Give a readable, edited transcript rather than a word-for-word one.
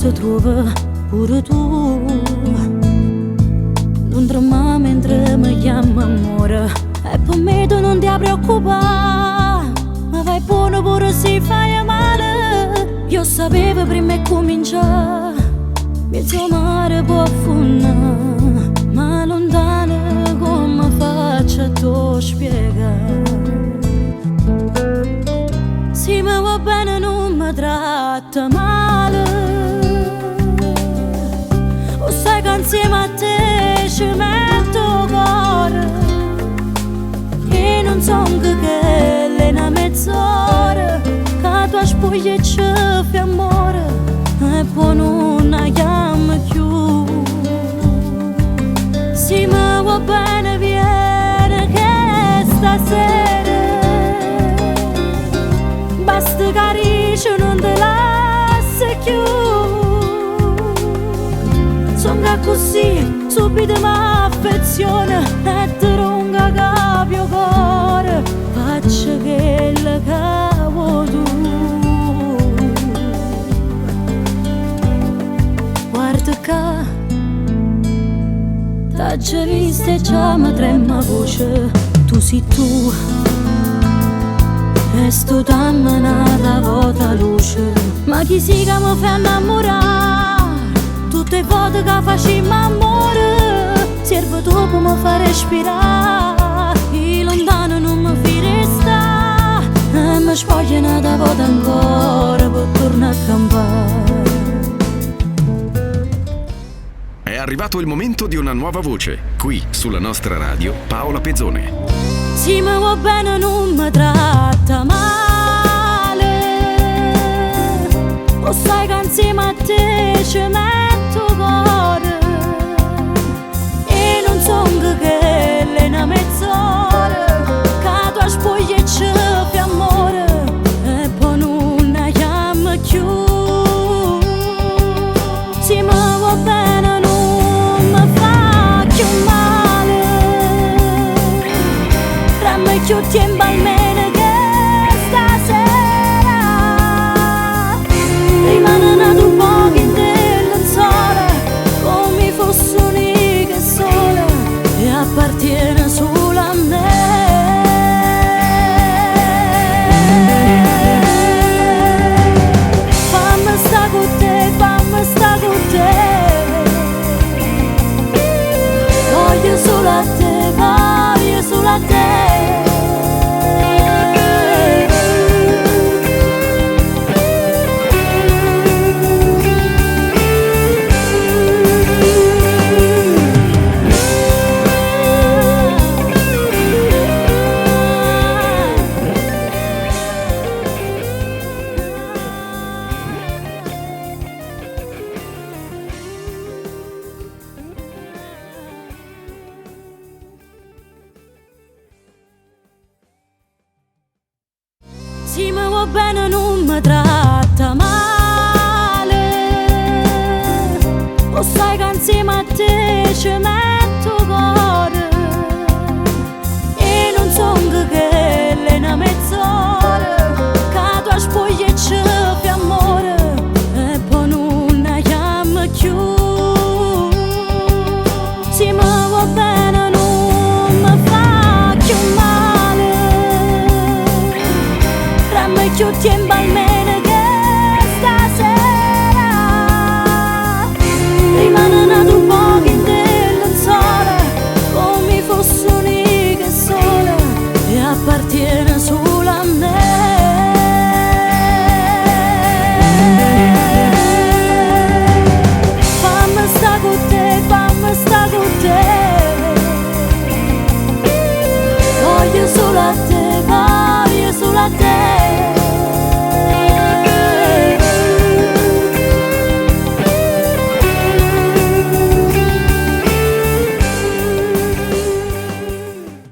si trova pure tu. Non trema mentre mi chiama amore, e per me tu non ti preoccupare. Ma vai buono pure se fai male. Io sapevo prima di cominciare, mezzo mare può affondare, ma lontano come faccio a tu spiegare. Se mi va bene non mi tratta male, o sai che insieme a te ci metto cuore, e non so che è una mezz'ora che tua spoglia ci fa amore, e poi non la chiamo più. Se mi va bene viene che stasera basta carice non te lascia più. Songa così subito mi affeziona e ti ronga capio cuore, faccio che le cavo tu. Guarda che t'ha già vista e già mi trema voce, tu sei tu. E sto dammi una volta luce, ma chi si che mi fa innamorare? Tutte le volte che facciamo amore serve dopo mi fa respirare. E lontano non mi fi restare, e mi spoglia una volta ancora per tornare a campare. È arrivato il momento di una nuova voce, qui sulla nostra radio Paola Pezzone. Se mi va bene non mi tratta male, o sai che insieme a te ci metto cuore, e non so che è una mezz'ora che tua spoglia ci fa amore, e poi non la chiamo più. Se mi va bene non mi fa più male, più tempo almeno che stasera rimane nato un po' in del lenzuola, come fosse unica e sola, e appartiene solo a me. Fammi sta con te, fammi sta con te, voglio solo a te, voglio solo a te. Se mi va bene non mi tratta male, o sai che insieme a te ci metto cuore, e non so che è una mezz'ora che tua spoglia ci fa amore, e poi non la chiamo più. Se mi va bene non mi fa più male, più tempo almeno